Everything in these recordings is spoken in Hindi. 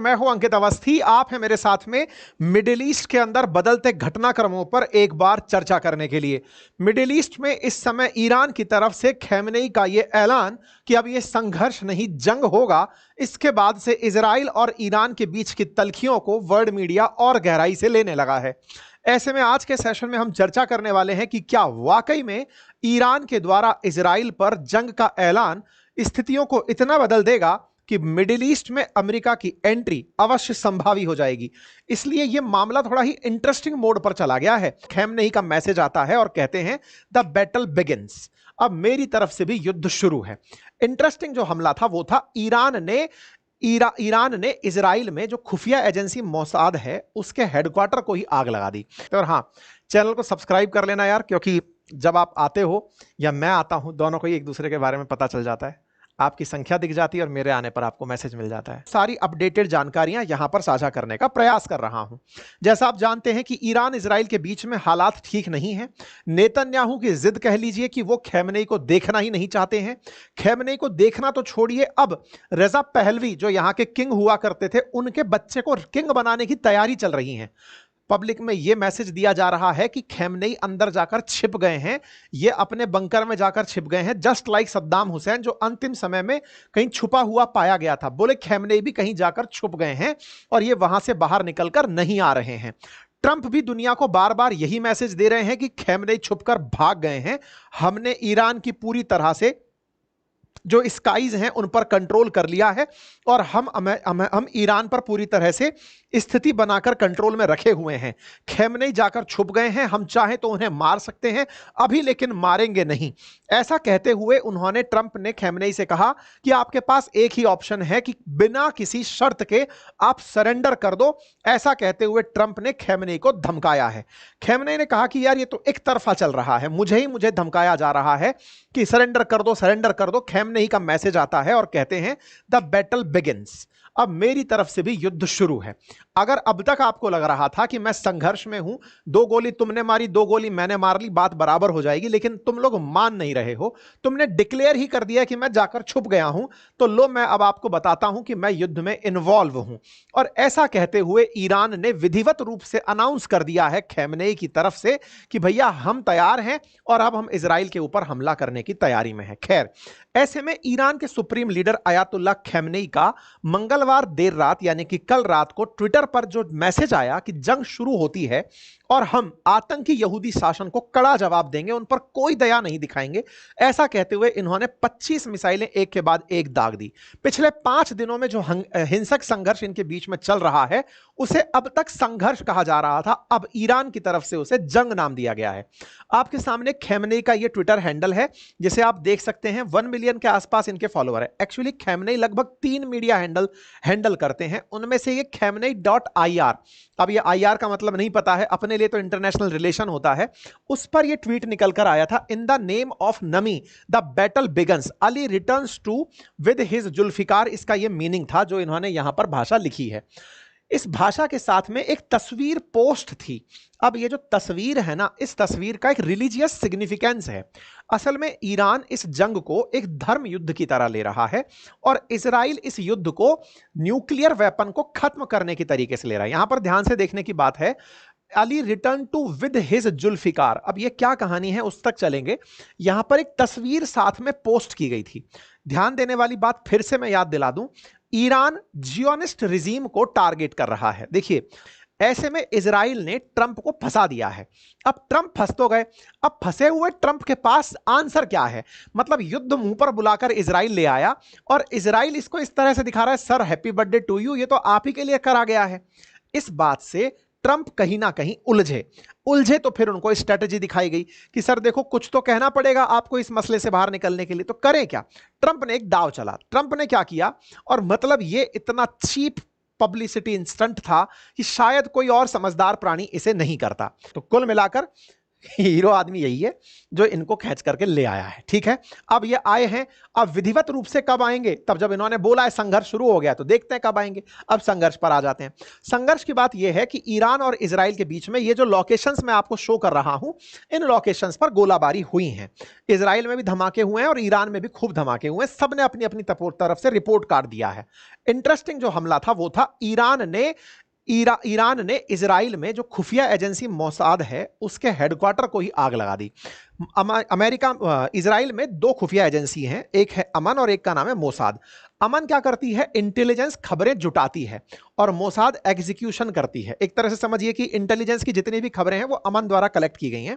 मैं हूं अंकित अवस्थी, आप हैं मेरे साथ में मिडिल ईस्ट के अंदर बदलते घटनाक्रमों पर एक बार चर्चा करने के लिए। मिडिल ईस्ट में इस समय ईरान की तरफ से खैमनेई का यह ऐलान कि अब यह संघर्ष नहीं जंग होगा, इसके बाद से इजराइल और ईरान के बीच की तल्खियों को वर्ल्ड मीडिया और गहराई से लेने लगा है। ऐसे में आज के सेशन में हम चर्चा करने वाले हैं कि क्या वाकई में ईरान के द्वारा इजराइल पर जंग का ऐलान स्थितियों को इतना बदल देगा कि मिडिल ईस्ट में अमेरिका की एंट्री अवश्य संभावी हो जाएगी। इसलिए यह मामला थोड़ा ही इंटरेस्टिंग मोड पर चला गया है। खैमनेई का मैसेज आता है और कहते हैं द बैटल बिगिंस, अब मेरी तरफ से भी युद्ध शुरू है। इंटरेस्टिंग जो हमला था वो था ईरान ने इजराइल में जो खुफिया एजेंसी मोसाद है उसके हेडक्वार्टर को ही आग लगा दी। और हाँ, चैनल को सब्सक्राइब कर लेना यार, क्योंकि जब आप आते हो या मैं आता हूं, दोनों को ही एक दूसरे के बारे में पता चल जाता है। आपकी संख्या दिख जाती है और मेरे आने पर आपको मैसेज मिल जाता है। सारी अपडेटेड जानकारियां यहां पर साझा करने का प्रयास कर रहा हूं। जैसा आप जानते हैं कि ईरान इजराइल के बीच में हालात ठीक नहीं है। नेतन्याहू की जिद कह लीजिए कि वो खैमनेई को देखना ही नहीं चाहते हैं। खैमनेई को देखना तो छोड़िए, अब रजा पहलवी जो यहां के किंग हुआ करते थे, उनके बच्चे को किंग बनाने की तैयारी चल रही है। पब्लिक में यह मैसेज दिया जा रहा है कि खैमनेई अंदर जाकर छिप गए हैं, ये अपने बंकर में जाकर छिप गए हैं, जस्ट लाइक सद्दाम हुसैन जो अंतिम समय में कहीं छुपा हुआ पाया गया था। बोले खैमनेई भी कहीं जाकर छुप गए हैं और ये वहां से बाहर निकलकर नहीं आ रहे हैं। ट्रंप भी दुनिया को बार बार यही मैसेज दे रहे हैं कि खैमनेई छुपकर भाग गए हैं, हमने ईरान की पूरी तरह से जो स्काईज हैं उन पर कंट्रोल कर लिया है और हम ईरान पर पूरी तरह से स्थिति बनाकर कंट्रोल में रखे हुए हैं। खैमनेई जाकर छुप गए हैं, हम चाहें तो उन्हें मार सकते हैं अभी, लेकिन मारेंगे नहीं। ऐसा कहते हुए उन्होंने, ट्रंप ने खैमनेई से कहा कि आपके पास एक ही ऑप्शन है कि बिना किसी शर्त के आप सरेंडर कर दो। ऐसा कहते हुए ट्रंप ने खैमनेई को धमकाया है। खैमनेई ने कहा कि यार ये तो एक तरफा चल रहा है, मुझे धमकाया जा रहा है कि सरेंडर कर दो, सरेंडर कर दो। खैमनेई का मैसेज आता है और कहते हैं द बैटल बिगिंस, अब मेरी तरफ से भी युद्ध शुरू है। अगर अब तक आपको लग रहा था कि मैं संघर्ष में हूं, 2 गोली तुमने मारी 2 गोली मैंने मार ली, बात बराबर हो जाएगी, लेकिन तुम लोग मान नहीं रहे हो। तुमने डिक्लेयर ही कर दिया कि मैं जाकर छुप गया हूं, तो लो मैं अब आपको बताता हूं कि मैं युद्ध में इन्वॉल्व हूं। और ऐसा कहते हुए ईरान ने विधिवत रूप से अनाउंस कर दिया है खैमनेई की तरफ से कि भैया हम तैयार हैं और अब हम इजराइल के ऊपर हमला करने की तैयारी में हैं। खैर, ऐसे में ईरान के सुप्रीम लीडर अयातुल्लाह खैमनेई का मंगलवार देर रात यानी कि कल रात को ट्विटर पर जो मैसेज आया कि जंग शुरू होती है और हम आतंकी यहूदी शासन को कड़ा जवाब देंगे, उन पर कोई दया नहीं दिखाएंगे, ऐसा कहते हुए इन्होंने 25 मिसाइलें एक के बाद एक दाग दी। पिछले 5 दिनों में जो हिंसक संघर्ष इनके बीच में चल रहा है उसे अब तक संघर्ष कहा जा रहा था, अब ईरान की तरफ से उसे जंग नाम दिया गया है। आपके सामने खैमनेई का यह ट्विटर हैंडल है, जिसे आप देख सकते हैं। 1 मिलियन के आसपास इनके फॉलोअर है। एक्चुअली खैमनेई लगभग 3 मीडिया हैंडल करते हैं, उनमें से ये खैमनेई.ir, अब ये IR का मतलब नहीं पता है, अपने लिए तो इंटरनेशनल रिलेशन होता है, उस पर ये ट्वीट निकल कर आया था, इन द नेम ऑफ नमी the battle begins, Ali returns to with his Zulfiqar. इसका ये मीनिंग था जो इन्होंने यहां पर भाषा लिखी है। इस भाषा के साथ में एक तस्वीर पोस्ट थी। अब ये जो तस्वीर है ना, इस तस्वीर का एक रिलीजियस सिग्निफिकेंस है। असल में ईरान इस जंग को एक धर्म युद्ध की तरह ले रहा है और इजराइल इस युद्ध को न्यूक्लियर वेपन को खत्म करने की तरीके से ले रहा है। यहां पर ध्यान से देखने की बात है, Ali return to with his Zulfiqar, अब ये क्या कहानी है उस तक चलेंगे। यहां पर एक तस्वीर साथ में पोस्ट की गई थी। ध्यान देने वाली बात फिर से मैं याद दिला दूं, ईरान जियोनिस्ट रिजीम को टारगेट कर रहा है। देखिए, ऐसे में इजराइल ने ट्रंप को फंसा दिया है। अब ट्रंप फंस तो गए, अब फंसे हुए ट्रंप के पास आंसर क्या है? मतलब युद्ध मुंह पर बुलाकर इजराइल ले आया और इजराइल इसको इस तरह से दिखा रहा है, sir happy birthday to you, ये तो आप ही के लिए करा गया है। इस बात से ट्रंप कहीं ना कहीं उलझे तो फिर उनको स्ट्रेटजी दिखाई गई कि सर देखो, कुछ तो कहना पड़ेगा आपको इस मसले से बाहर निकलने के लिए, तो करें क्या? ट्रंप ने एक दाव चला। ट्रंप ने क्या किया, और मतलब ये इतना चीप पब्लिसिटी इंस्टेंट था कि शायद कोई और समझदार प्राणी इसे नहीं करता। तो कुल मिलाकर हीरो आदमी यही है जो इनको खींच करके ले आया है। ठीक है, अब ये आए हैं, अब विधिवत रूप से कब आएंगे? तब जब इन्होंने बोला है संघर्ष शुरू हो गया, तो देखते हैं कब आएंगे। अब संघर्ष पर आ जाते हैं। संघर्ष की बात यह है कि ईरान और इजराइल के बीच में ये जो लोकेशंस मैं आपको शो कर रहा हूं, इन लोकेशंस पर गोलाबारी हुई है। इजराइल में भी धमाके हुए हैं और ईरान में भी खूब धमाके हुए हैं। सबने अपनी अपनी तरफ से रिपोर्ट कार्ड दिया है। इंटरेस्टिंग जो हमला था वो था ईरान ने इजराइल में जो खुफिया एजेंसी मोसाद है उसके हेडक्वार्टर को ही आग लगा दी। अमेरिका इजराइल में दो खुफिया एजेंसी हैं, एक है अमन और एक का नाम है मोसाद। अमन क्या करती है? इंटेलिजेंस खबरें जुटाती है और मोसाद एग्जीक्यूशन करती है। एक तरह से समझिए कि इंटेलिजेंस की जितनी भी खबरें हैं वो अमन द्वारा कलेक्ट की गई हैं।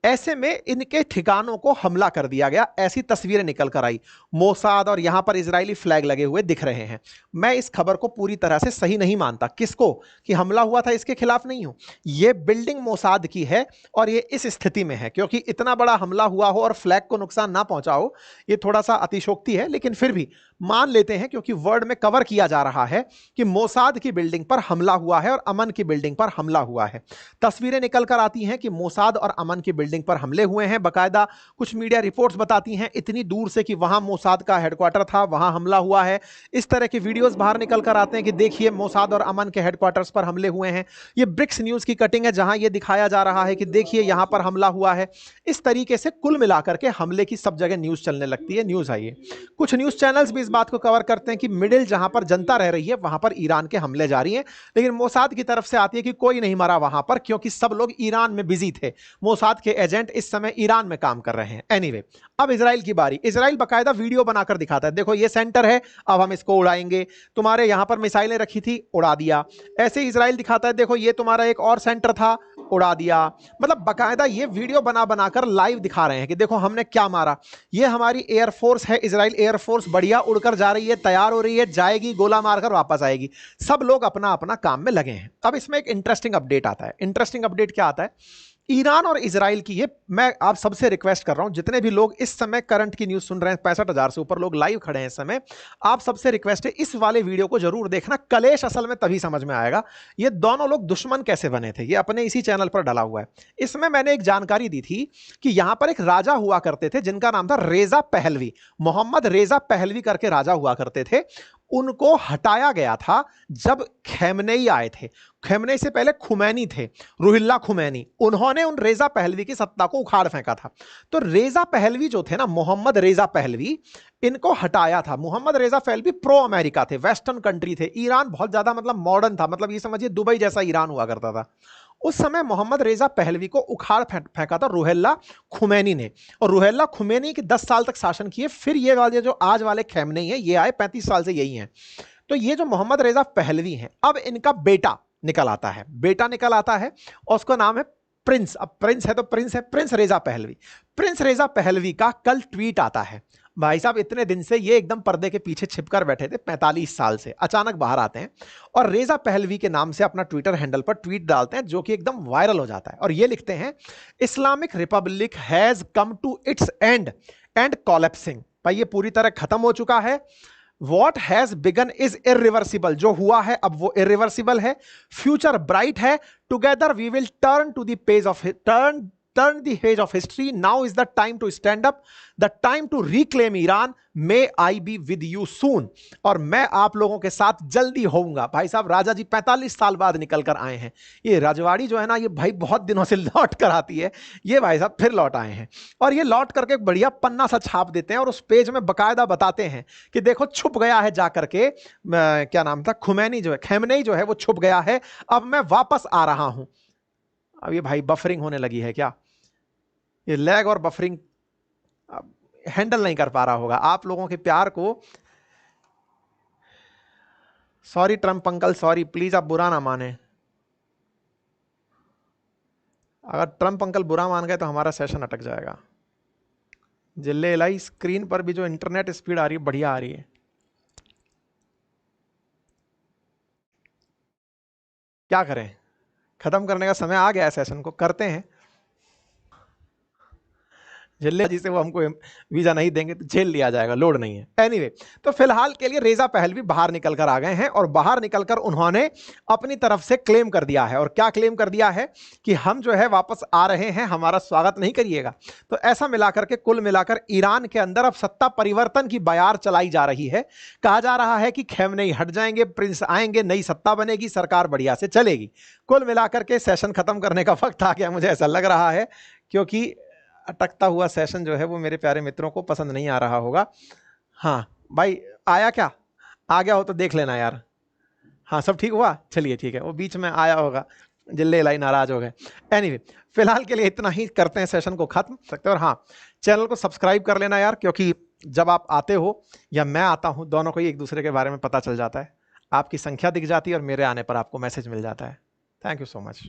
ऐसे में इनके ठिकानों को हमला कर दिया गया, ऐसी तस्वीरें निकल कर आई। मोसाद और यहां पर इजरायली फ्लैग लगे हुए दिख रहे हैं। मैं इस खबर को पूरी तरह से सही नहीं मानता। किसको? कि हमला हुआ था इसके खिलाफ नहीं हूं। यह बिल्डिंग मोसाद की है और ये इस स्थिति में है क्योंकि इतना बड़ा हमला हुआ हो और फ्लैग को नुकसान ना पहुंचा हो, ये थोड़ा सा अतिशोक्ति है, लेकिन फिर भी मान लेते हैं क्योंकि वर्ड में कवर किया जा रहा है कि मोसाद की बिल्डिंग पर हमला हुआ है और अमन की बिल्डिंग पर हमला हुआ है। तस्वीरें निकल कर आती हैं कि मोसाद और अमन की बिल्डिंग पर हमले हुए हैं। बकायदा कुछ मीडिया रिपोर्ट्स बताती हैं इतनी दूर से कि वहां मोसाद का हेडक्वार्टर था, वहां हमला हुआ है। इस तरह के वीडियोस बाहर निकल कर आते हैं कि देखिए मोसाद और अमन के हेडक्वार्टर्स पर हमले हुए हैं। ये ब्रिक्स न्यूज की कटिंग है जहां यह दिखाया जा रहा है कि देखिए यहां पर हमला हुआ है। इस तरीके से कुल मिलाकर के हमले की सब जगह न्यूज चलने लगती है। न्यूज आई है, कुछ न्यूज चैनल्स भी इस बात को कवर करते हैं कि मिडिल जहां पर जनता रह रही है वहां पर ईरान के हमले जारी हैं, लेकिन मोसाद की तरफ से आती है कि कोई नहीं मरा वहां पर क्योंकि सब लोग ईरान में बिजी थे। मोसाद के एजेंट इस समय ईरान में काम कर रहे हैं। एनीवे, अब इजराइल की बारी। इजराइल बकायदा वीडियो बनाकर दिखाता है, देखो ये सेंटर है, अब हम इसको उड़ाएंगे। तुम्हारे यहां पर मिसाइलें रखी थी, उड़ा दिया। ऐसे इजराइल दिखाता है, देखो ये तुम्हारा एक और सेंटर था, उड़ा दिया। मतलब बकायदा ये वीडियो बना बनाकर लाइव दिखा रहे हैं कि देखो हमने क्या मारा। ये हमारी एयरफोर्स है, इजराइल एयरफोर्स बढ़िया उड़कर जा रही है, तैयार हो रही है, जाएगी, गोला मारकर वापस आएगी। सब लोग अपना अपना काम में लगे हैं। अब इसमें एक इंटरेस्टिंग अपडेट आता है। इंटरेस्टिंग अपडेट क्या आता है? ईरान और इजराइल की, ये मैं आप सबसे रिक्वेस्ट कर रहा हूं, जितने भी लोग इस समय करंट की न्यूज सुन रहे हैं, 65,000 से ऊपर लोग लाइव खड़े हैं इस समय, आप सबसे रिक्वेस्ट है इस वाले वीडियो को जरूर देखना। कलेश असल में तभी समझ में आएगा ये दोनों लोग दुश्मन कैसे बने थे। ये अपने इसी चैनल पर डला हुआ है। इसमें मैंने एक जानकारी दी थी कि यहां पर एक राजा हुआ करते थे जिनका नाम था रेजा पहलवी। मोहम्मद रेजा पहलवी करके राजा हुआ करते थे। उनको हटाया गया था जब खैमनेई आए थे। खैमनेई से पहले खुमैनी थे, रुहिल्ला खुमैनी। उन्होंने उन रेजा पहलवी की सत्ता को उखाड़ फेंका था। तो रेजा पहलवी जो थे ना, मोहम्मद रेजा पहलवी, इनको हटाया था। Mohammad Reza Pahlavi pro America थे, वेस्टर्न कंट्री थे। ईरान बहुत ज्यादा मतलब मॉडर्न था, मतलब ये समझिए दुबई जैसा ईरान हुआ करता था उस समय। मोहम्मद रेजा पहलवी को उखाड़ फेंका था रुहिल्ला खुमैनी ने, और रुहिल्ला खुमैनी के 10 साल तक शासन किए। फिर ये वाले जो आज वाले खैमनेई हैं, ये आए 35 साल से यही हैं। तो ये जो मोहम्मद रेजा पहलवी हैं, अब इनका बेटा निकल आता है, बेटा निकल आता है और उसका नाम है प्रिंस। अब प्रिंस है तो प्रिंस है, प्रिंस रेजा पहलवी। प्रिंस रेजा पहलवी का कल ट्वीट आता है। भाई साहब इतने दिन से ये एकदम पर्दे के पीछे छिपकर बैठे थे, 45 साल से, अचानक बाहर आते हैं और रेजा पहलवी के नाम से अपना ट्विटर हैंडल पर ट्वीट डालते हैं जो कि एकदम वायरल हो जाता है। और ये लिखते हैं, Islamic republic has come to its end and collapsing. भाई ये पूरी तरह खत्म हो चुका है। What has begun is irreversible. जो हुआ है अब वो इरिवर्सिबल है। फ्यूचर ब्राइट है। Together we will turn to the page of turn the page of history. Now is the time to stand up, the time to reclaim Iran. May I be with you soon. और मैं आप लोगों के साथ जल्दी होऊंगा। भाई साहब राजा जी 45 साल बाद निकल कर आए हैं। ये रजवाड़ी जो है ना, ये भाई बहुत दिनों से लौट कर आती है। ये भाई साहब फिर लौट आए हैं और ये लौट करके एक बढ़िया पन्ना सा छाप देते हैं और उस पेज में बकायदा बताते हैं कि देखो छुप गया है जा करके, क्या नाम था, खुमैनी जो है, खैमनेई जो है वो छुप गया है, अब मैं वापस आ रहा हूं। अब ये भाई बफरिंग होने लगी है क्या? ये लैग और बफरिंग हैंडल नहीं कर पा रहा होगा आप लोगों के प्यार को। Sorry Trump uncle, sorry, please आप बुरा ना माने। अगर ट्रम्प अंकल बुरा मान गए तो हमारा सेशन अटक जाएगा। जिले लाई स्क्रीन पर भी जो इंटरनेट स्पीड आ रही है बढ़िया आ रही है। क्या करें, खत्म करने का समय आ गया है, सेशन को करते हैं। झिल्लेबाजी से वो हमको वीजा नहीं देंगे तो झेल लिया जाएगा, लोड नहीं है। एनीवे, तो फिलहाल के लिए रेजा पहलवी बाहर निकल कर आ गए हैं और बाहर निकलकर उन्होंने अपनी तरफ से क्लेम कर दिया है। और क्या क्लेम कर दिया है कि हम जो है वापस आ रहे हैं, हमारा स्वागत नहीं करिएगा। तो ऐसा मिलाकर के कुल मिलाकर ईरान के अंदर अब सत्ता परिवर्तन की बयार चलाई जा रही है। कहा जा रहा है कि खैमनेई हट जाएंगे, प्रिंस आएंगे, नई सत्ता बनेगी, सरकार बढ़िया से चलेगी। कुल मिलाकर के सेशन खत्म करने का वक्त आ गया, मुझे ऐसा लग रहा है, क्योंकि अटकता हुआ सेशन जो है वो मेरे प्यारे मित्रों को पसंद नहीं आ रहा होगा। हाँ भाई, आया क्या? आ गया हो तो देख लेना यार। हाँ, सब ठीक हुआ, चलिए ठीक है, वो बीच में आया होगा, जिल्ले लाई नाराज हो गए। एनीवे, फिलहाल के लिए इतना ही, करते हैं सेशन को खत्म सकते। और हाँ, चैनल को सब्सक्राइब कर लेना यार, क्योंकि जब आप आते हो या मैं आता हूँ, दोनों को ही एक दूसरे के बारे में पता चल जाता है। आपकी संख्या दिख जाती है और मेरे आने पर आपको मैसेज मिल जाता है। Thank you so much.